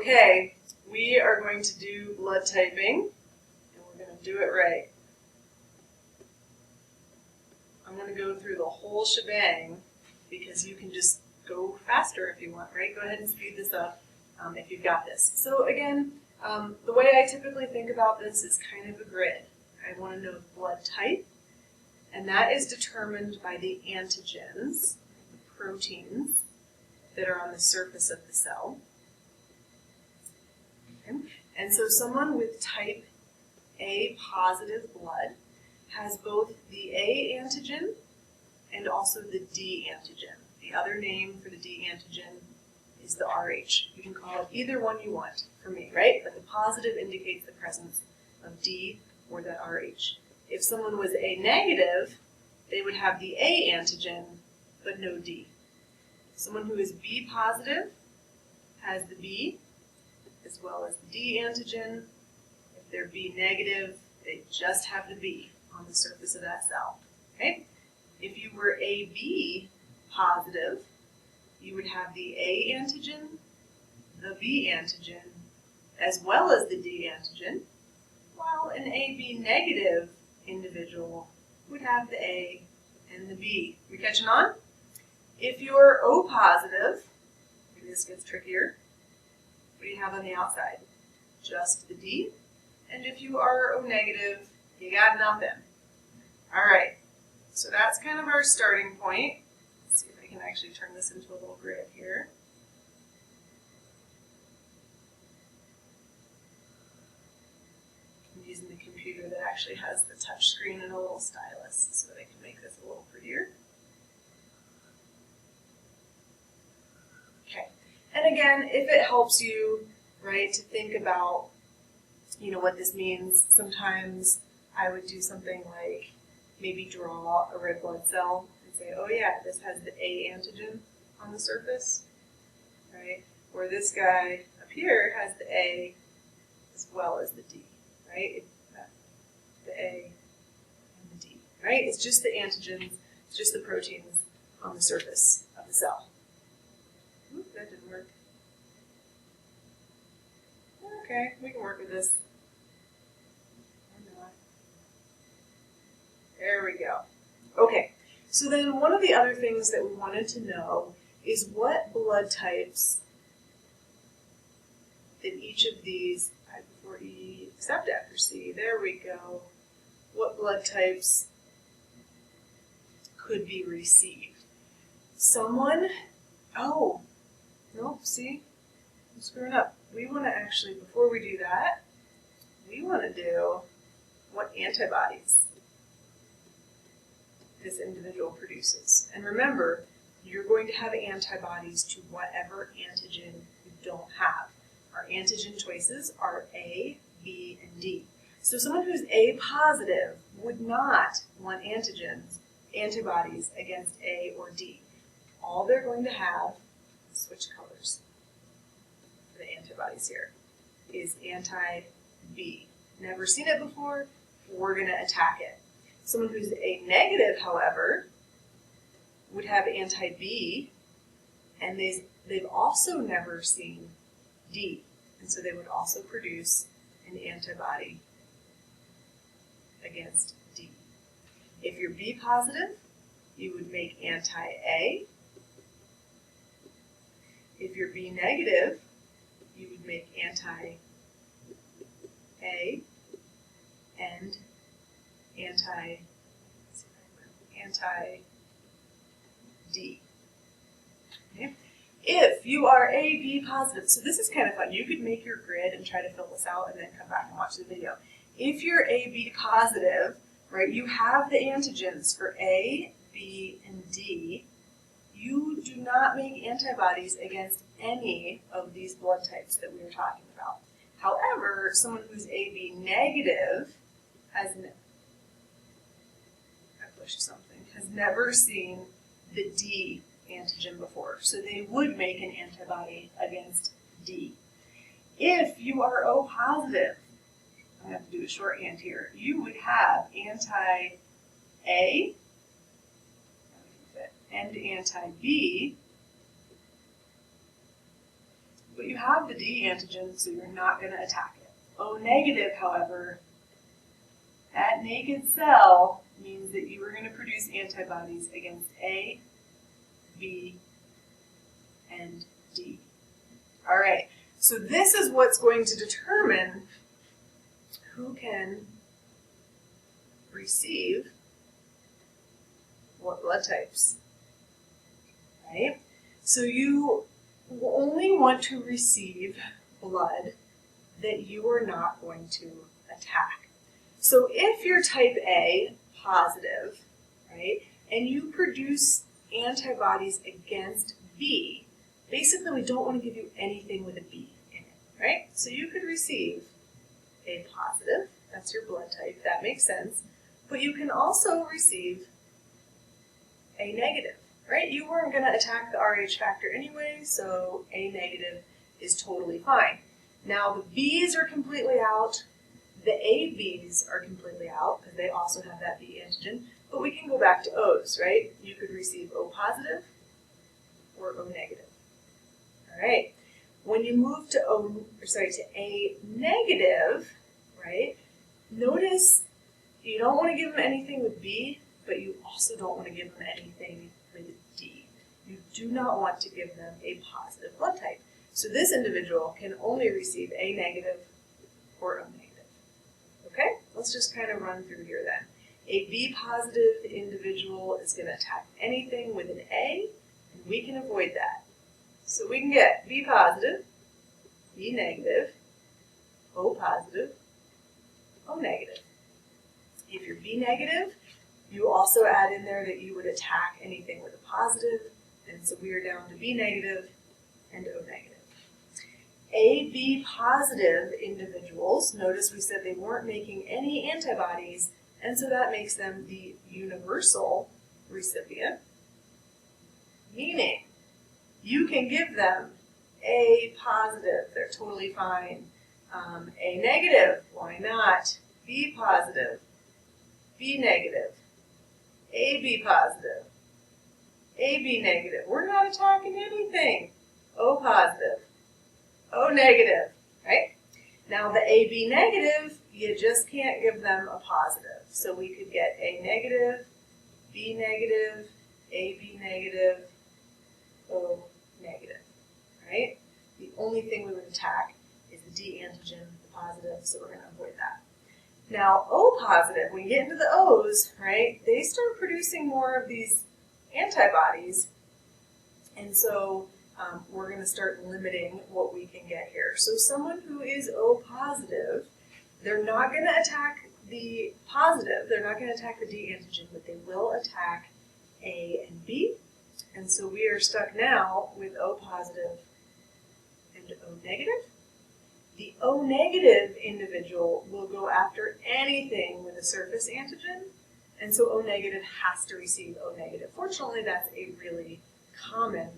Okay, we are going to do blood typing, and we're going to do it right. I'm going to go through the whole shebang because you can just go faster if you want, right? Go ahead and speed this up if you've got this. So again, the way I typically think about this is kind of a grid. I want to know the blood type, and that is determined by the antigens, the proteins that are on the surface of the cell. Okay. And so someone with type A positive blood has both the A antigen and also the D antigen. The other name for the D antigen is the Rh. You can call it either one you want for me, right? But the positive indicates the presence of D or that Rh. If someone was A negative, they would have the A antigen but no D. Someone who is B positive has the B as well as the D antigen. If they're B negative, they just have the B on the surface of that cell. Okay? If you were AB positive, you would have the A antigen, the B antigen, as well as the D antigen, while an AB negative individual would have the A and the B. We catching on? If you're O positive, maybe this gets trickier, what do you have on the outside? Just the D. And if you are O negative, you got nothing. All right, so that's kind of our starting point. Let's see if I can actually turn this into a little grid here. I'm using the computer that actually has the touch screen and a little stylus so that I can make this a little prettier. Okay, and again, if it helps you, right, to think about, what this means, sometimes I would do something like maybe draw a red blood cell and say, oh yeah, this has the A antigen on the surface, right? Or this guy up here has the A as well as the D, right? The A and the D, right? It's just the antigens, it's just the proteins on the surface of the cell. Oop, that didn't work. Okay, we can work with this. Or not. There we go. Okay, so then one of the other things that we wanted to know is what blood types in each of these, I before E except after C, there we go, what blood types could be received. Someone, oh, nope, see, I'm screwing up. We want to actually, before we do that, we want to do what antibodies this individual produces. And remember, you're going to have antibodies to whatever antigen you don't have. Our antigen choices are A, B, and D. So someone who's A positive would not want antibodies against A or D. All they're going to have, switch colors for the antibodies here, is anti-B. Never seen it before, we're going to attack it. Someone who's A negative, however, would have anti-B, and they've also never seen D, and so they would also produce an antibody against D. If you're B positive, you would make anti-A. If you're B negative, you would make anti-A and anti-D. Okay. If you are AB positive, so this is kind of fun. You could make your grid and try to fill this out and then come back and watch the video. If you're AB positive, right, you have the antigens for A, B, and D. You do not make antibodies against any of these blood types that we were talking about. However, someone who's AB negative has never seen the D antigen before, so they would make an antibody against D. If you are O positive, I have to do a shorthand here, you would have anti-A and anti-B, but you have the D antigen, so you're not going to attack it. O negative, however, that naked cell means that you are going to produce antibodies against A, B, and D. All right, so this is what's going to determine who can receive what blood types, right? So you only want to receive blood that you are not going to attack. So if you're type A positive, right, and you produce antibodies against B, basically we don't want to give you anything with a B in it, right? So you could receive A positive, that's your blood type, that makes sense, but you can also receive A negative, right? You weren't going to attack the Rh factor anyway, so A negative is totally fine. Now the Bs are completely out, the ABs are completely out, because they also have that B antigen, but we can go back to O's, right? You could receive O positive or O negative. All right. When you move to A negative, right? Notice you don't want to give them anything with B, but you also don't want to give them anything with D. You do not want to give them a positive blood type. So this individual can only receive A negative or O negative. Okay, let's just kind of run through here then. A B positive individual is going to attack anything with an A, and we can avoid that. So we can get B positive, B negative, O positive, O negative. If you're B negative, you also add in there that you would attack anything with a positive, and so we are down to B negative and O negative. AB positive individuals, notice we said they weren't making any antibodies, and so that makes them the universal recipient, meaning you can give them A positive, they're totally fine. A negative, why not? B positive, B negative, AB positive, AB negative. We're not attacking anything. O positive, O negative, right? Now the AB negative, you just can't give them a positive. So we could get A negative, B negative, AB negative, O negative, right? The only thing we would attack is the D antigen, the positive, so we're going to avoid that. Now O positive, when you get into the O's, right, they start producing more of these antibodies, and so we're going to start limiting what we can get here. So someone who is O positive, they're not going to attack the positive, they're not going to attack the D antigen, but they will attack A and B. And so we are stuck now with O positive and O negative. The O negative individual will go after anything with a surface antigen, and so O negative has to receive O negative. Fortunately, that's a really common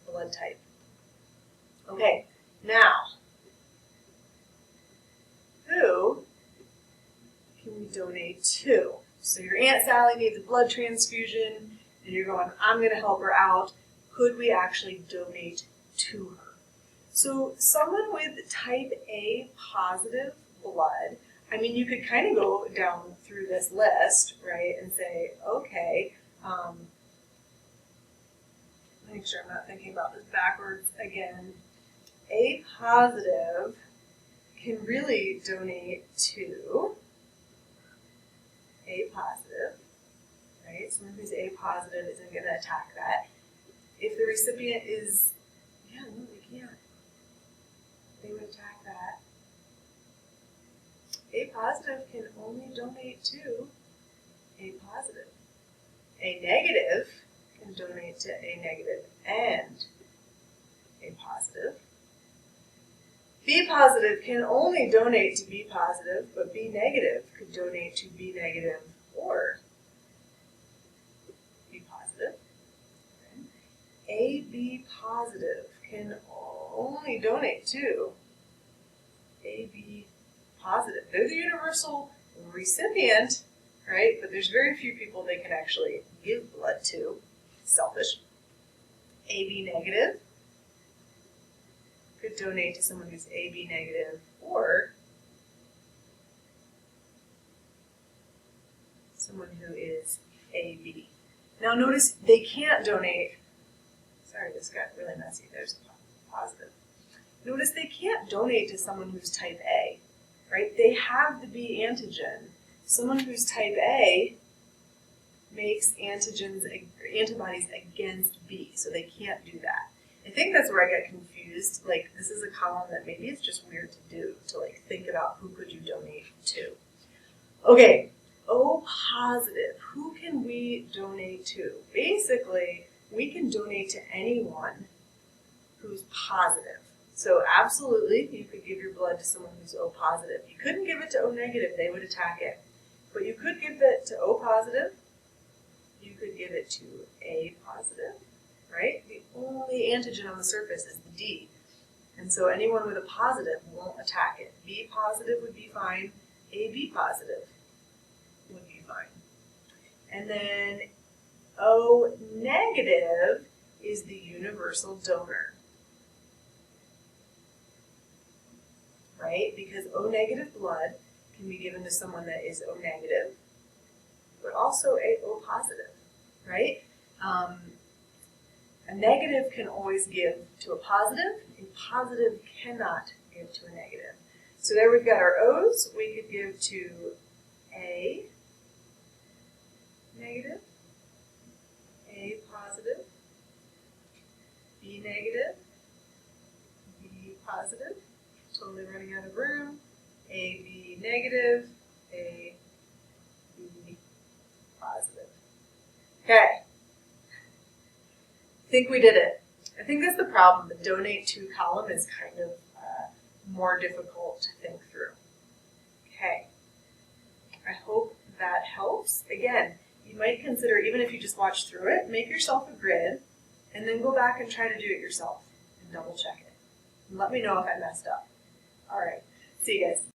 blood type. Okay, now, who can we donate to? So your Aunt Sally needs a blood transfusion, and you're going, I'm going to help her out. Could we actually donate to her? So someone with type A positive blood, I mean, you could kind of go down through this list, right, and say, okay, make sure I'm not thinking about this backwards again. A positive can really donate to A positive, right? Someone who's A positive isn't going to attack that. If the recipient is, yeah, no, they can't. They would attack that. A positive can only donate to A positive. A negative can donate to A negative and A positive. B positive can only donate to B positive, but B negative could donate to B negative or B positive. Okay. AB positive can only donate to AB positive. They're the universal recipient, right? But there's very few people they can actually give blood to. Selfish. AB negative could donate to someone who's AB negative, or someone who is AB. Now notice they can't donate, sorry, this got really messy, there's a positive. Notice they can't donate to someone who's type A, right? They have the B antigen. Someone who's type A makes antibodies against B, so they can't do that. I think that's where I get confused. Like, this is a column that maybe it's just weird to do, to like think about who could you donate to. Okay, O positive, who can we donate to? Basically, we can donate to anyone who's positive. So absolutely, you could give your blood to someone who's O positive. You couldn't give it to O negative, they would attack it. But you could give it to O positive, you could give it to A positive, right? The only antigen on the surface is the D. And so anyone with a positive won't attack it. B positive would be fine, AB positive would be fine. And then O negative is the universal donor, right? Because O negative blood can be given to someone that is O negative, but also O positive, right? A negative can always give to a positive cannot give to a negative. So there we've got our O's. We could give to A negative, A positive, B negative, B positive, totally running out of room, AB negative, A, B positive. Okay. I think we did it. I think that's the problem. The donate to column is kind of more difficult to think through. Okay. I hope that helps. Again, you might consider, even if you just watch through it, make yourself a grid and then go back and try to do it yourself and double check it. And let me know if I messed up. All right. See you guys.